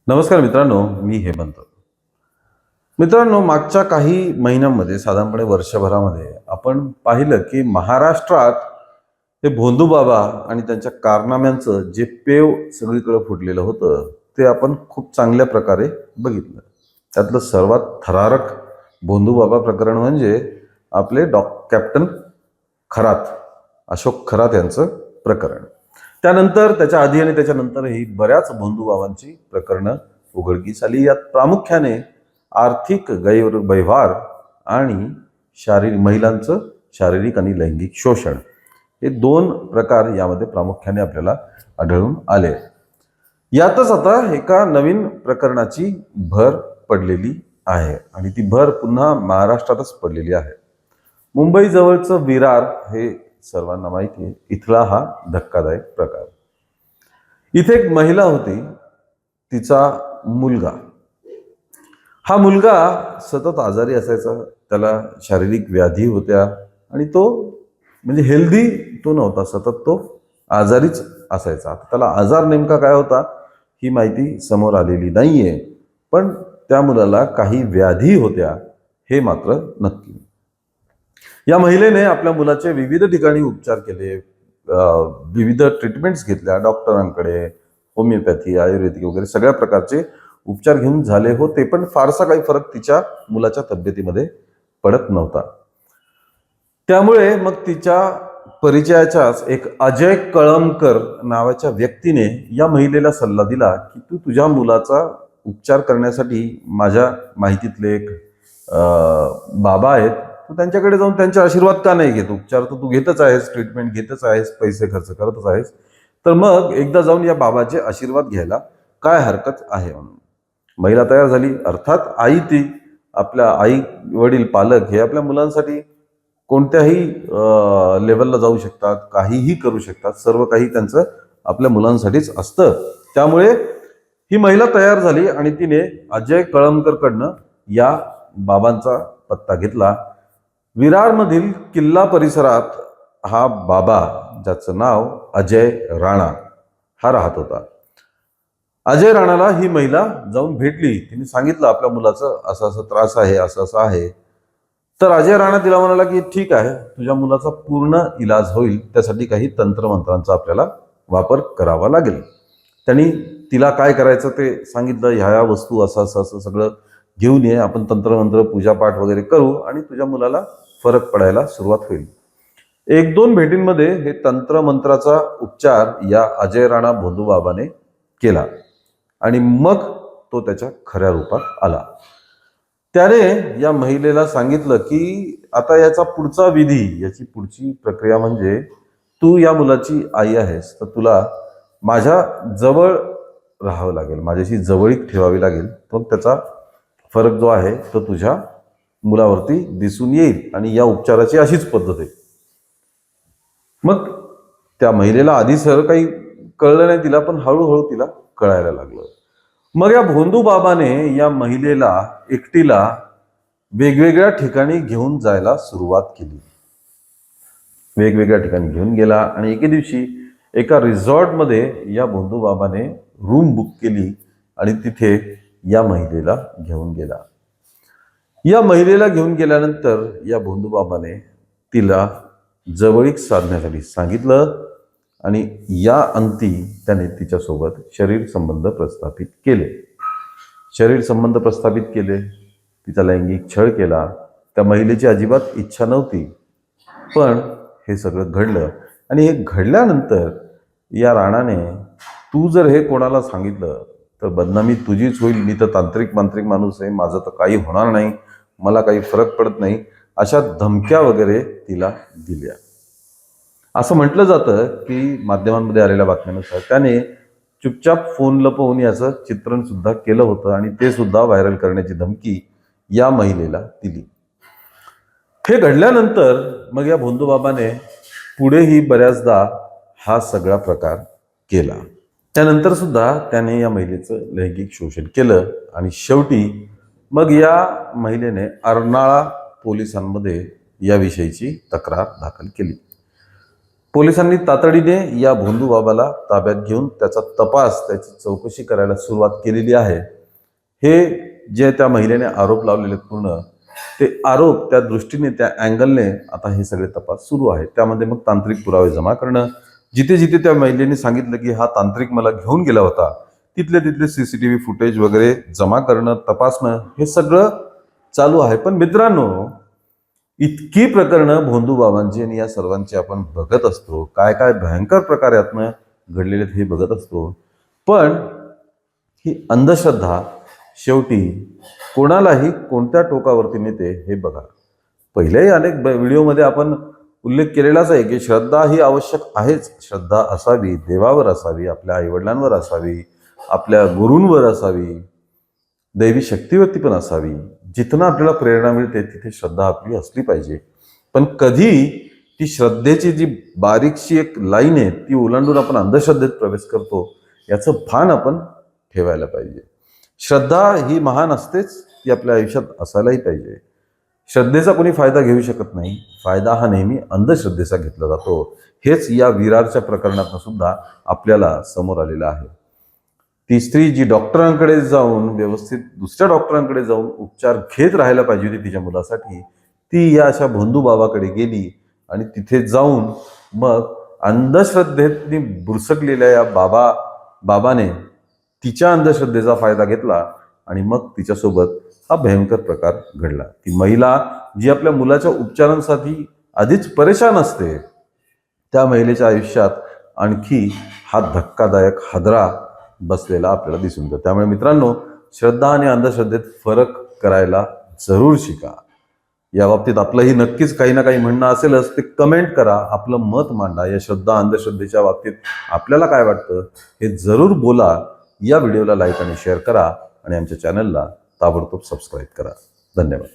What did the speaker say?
नमस्कार मित्रांनो, मी हेमंत. मित्रांनो, मागच्या काही महिन्यांमध्ये साधारणपणे वर्षभरामध्ये आपण पाहिलं की महाराष्ट्रात हे भोंदू बाबा आणि त्यांच्या कारनाम्यांचं जे पेव सगळीकडे फुटलेलं होतं ते आपण खूप चांगल्या प्रकारे बघितलं. त्यातलं सर्वात थरारक भोंदू बाबा प्रकरण म्हणजे आपले कॅप्टन खरात, अशोक खरात यांचं प्रकरण. त्यानंतर त्याच्या आधी आणि त्याच्यानंतरही बऱ्याच भोंदूबाबांची प्रकरणं उघडकीस आली. यात प्रामुख्याने आर्थिक गैरव्यवहार आणि महिलांचं शारीरिक आणि लैंगिक शोषण हे दोन प्रकार यामध्ये प्रामुख्याने आपल्याला आढळून आले. यातच आता एका नवीन प्रकरणाची भर पडलेली आहे आणि ती भर पुन्हा महाराष्ट्रातच पडलेली आहे. मुंबई जवळचं विरार हे सर्वांना माहिती आहे. इथला हा धक्कादायक प्रकार. इथे एक महिला होती, तिचा मुलगा. हा मुलगा सतत आजारी असायचा, त्याला शारीरिक व्याधी होत्या आणि तो म्हणजे हेल्दी तो नव्हता, सतत तो आजारीच असायचा. त्याला आजार नेमका काय होता ही माहिती समोर आलेली नाहीये, पण त्या मुलाला काही व्याधी होत्या हे मात्र नक्की. या महिलेने आपल्या मुलाचे विविध ठिकाणी उपचार केले, विविध ट्रीटमेंट्स घेतल्या डॉक्टरांकडे, होमिओपॅथी, आयुर्वेदिक वगैरे सगळ्या प्रकारचे उपचार घेऊन झाले होते, पण फारसा काही फरक तिच्या मुलाच्या तब्येतीमध्ये पडत नव्हता. त्यामुळे मग तिच्या परिचयाच्याच एक अजय कळमकर नावाच्या व्यक्तीने या महिलेला सल्ला दिला की तू तुझ्या मुलाचा उपचार करण्यासाठी माझ्या माहितीतले एक बाबा आहेत, तू त्यांच्याकडे जाऊन त्यांचे आशीर्वाद का नाही घेत? उपचार तर तू घेतच आहेस, ट्रीटमेंट घेतच आहेस, पैसे खर्च करतच आहेस, तर मग एकदा जाऊन या बाबाचे आशीर्वाद घ्यायला काय हरकत आहे म्हणून. महिला तयार झाली. अर्थात आई, ती आपल्या आई वडील पालक हे आपल्या मुलांसाठी कोणत्याही लेवलला जाऊ शकतात, काहीही करू शकतात, सर्व काही त्यांचं आपल्या मुलांसाठीच असतं. त्यामुळे ही महिला तयार झाली आणि तिने अजय कळमकरकडनं या बाबांचा पत्ता घेतला. विरारमधील किल्ला परिसरात हा बाबा, ज्याचं नाव अजय राणा, हा राहत होता. अजय राणाला ही महिला जाऊन भेटली. तिने सांगितलं आपल्या मुलाचं असं असं त्रास आहे, असं असं आहे. तर अजय राणा तिला म्हणाला की ठीक आहे, तुझ्या मुलाचा पूर्ण इलाज होईल, त्यासाठी काही तंत्रमंत्रांचा आपल्याला वापर करावा लागेल. त्यांनी तिला काय करायचं ते सांगितलं. ह्या वस्तू असं असं असं सगळं घेऊन ये, आपण तंत्रमंत्र पूजापाठ वगैरे करू आणि तुझ्या मुलाला फरक पडायला सुरुवात होईल. एक दोन भेटींमध्ये हे तंत्रमंत्राचा उपचार या अजय राणा भोंदू बाबाने केला आणि मग तो त्याच्या खऱ्या रूपात आला. त्याने या महिलेला सांगितलं की आता याचा पुढचा विधी, याची पुढची प्रक्रिया म्हणजे तू या मुलाची आई आहेस, तर तुला माझ्या जवळ राहावं लागेल, माझ्याशी जवळीक ठेवावी लागेल, तो त्याचा फरक जो आहे तो तुझ्या मुलावरती दिसून येईल आणि या उपचाराची अशीच पद्धत आहे. मग त्या महिलेला आधी सर काही कळलं नाही तिला, पण हळूहळू तिला कळायला लागलं. मग या भोंदू बाबाने या महिलेला एकटीला वेगवेगळ्या ठिकाणी घेऊन जायला सुरुवात केली. वेगवेगळ्या ठिकाणी घेऊन गेला आणि एके दिवशी एका रिसॉर्टमध्ये या भोंदू बाबाने रूम बुक केली आणि तिथे या महिलेला घेऊन गेला. या महिलेला घेऊन गेल्यानंतर या भोंदू बाबाने तिला जवळीक साधण्यासाठी सांगितलं आणि या अंती त्याने तिच्यासोबत शरीर संबंध प्रस्थापित केले. शरीर संबंध प्रस्थापित केले, तिचा लैंगिक छळ केला. त्या महिलेची अजिबात इच्छा नव्हती, पण हे सगळं घडलं. आणि हे घडल्यानंतर या राणाने, तू जर हे कोणाला सांगितलं तर बदनामी तुझीच होईल, मी तर तांत्रिक मांत्रिक माणूस आहे, माझं तर काही होणार नाही, मला काही फरक पडत नाही, अशा धमक्या वगैरे तिला दिल्या. असं म्हटलं जातं की माध्यमांमध्ये आलेल्या बातम्यानुसार त्याने चुपचाप फोन लपवून याचं चित्रण सुद्धा केलं होतं आणि ते सुद्धा व्हायरल करण्याची धमकी या महिलेला दिली. हे घडल्यानंतर मग या भोंदू बाबाने पुढेही बऱ्याचदा हा सगळा प्रकार केला. त्यानंतर सुद्धा त्याने या महिलेचं लैंगिक शोषण केलं आणि शेवटी मग या महिलेने अर्नाळा पोलिसांमध्ये याविषयीची तक्रार दाखल केली. पोलिसांनी तातडीने या भोंदू बाबाला ताब्यात घेऊन त्याचा तपास, त्याची चौकशी करायला सुरुवात केलेली आहे. हे जे त्या महिलेने आरोप लावलेले पूर्ण ते आरोप त्या दृष्टीने, त्या अँगलने आता हे सगळे तपास सुरू आहे. त्यामध्ये मग तांत्रिक पुरावे जमा करणं, जिथे जिथे त्या महिलेने सांगितलं की हा तांत्रिक मला घेऊन गेला होता, तिथले तिथले CCTV फुटेज वगैरे जमा करणं, तपासणं, हे सगळं चालू आहे. पण मित्रांनो, इतकी प्रकरणं भोंदू बाबांची आणि या सर्वांची आपण बघत असतो, काय काय भयंकर प्रकार यातनं घडलेले हे बघत असतो. पण ही अंधश्रद्धा शेवटी कोणालाही कोणत्या टोकावरती नेते हे बघा. पहिल्याही अनेक व्हिडिओमध्ये आपण उल्लेख केलेलाच आहे की श्रद्धा ही आवश्यक आहेच. श्रद्धा असावी, देवावर असावी, आपल्या आईवडिलांवर असावी, आपल्या गुरूंवर असावी, दैवी शक्तीवरती पण असावी. जिथनं आपल्याला प्रेरणा मिळते तिथे श्रद्धा आपली असली पाहिजे. पण कधी ती श्रद्धेची जी बारीकशी एक लाईन आहे ती ओलांडून आपण अंधश्रद्धेत प्रवेश करतो, याचं भान आपण ठेवायला पाहिजे. श्रद्धा ही महान असतेच, ती आपल्या आयुष्यात असायलाही पाहिजे. श्रद्धेचा कोणी फायदा घेऊ शकत नाही. फायदा हा नेहमी अंधश्रद्धेचा घेतला जातो. हेच या विरारच्या प्रकरणात सुद्धा आपल्याला समोर आलेलं आहे. ती स्त्री जी डॉक्टरांकडे जाऊन व्यवस्थित दुसऱ्या डॉक्टरांकडे जाऊन उपचार घेत राहायला पाहिजे होती तिच्या मुलासाठी, ती या अशा भोंदू बाबाकडे गेली आणि तिथे जाऊन मग अंधश्रद्धेतनी बुरसकलेल्या या बाबाने तिच्या अंधश्रद्धेचा फायदा घेतला आणि मग तिच्यासोबत हा भयंकर प्रकार घडला. ती महिला जी आपल्या मुलाच्या उपचारांसाठी आधीच परेशान असते, त्या महिलेच्या आयुष्यात आणखी हा धक्कादायक हादरा बसलेला आपल्याला दिसून येतो. त्यामुळे मित्रांनो, श्रद्धा आणि अंधश्रद्धेत फरक करायला जरूर शिका. या बाबतीत आपलंही नक्कीच काही ना काही म्हणणं असेलच, ते कमेंट करा, आपलं मत मांडा. या श्रद्धा अंधश्रद्धेच्या बाबतीत आपल्याला काय वाटतं हे जरूर बोला. या व्हिडिओला लाईक आणि शेअर करा आणि आमच्या चॅनलला ताबडतोब सबस्क्राईब करा. धन्यवाद.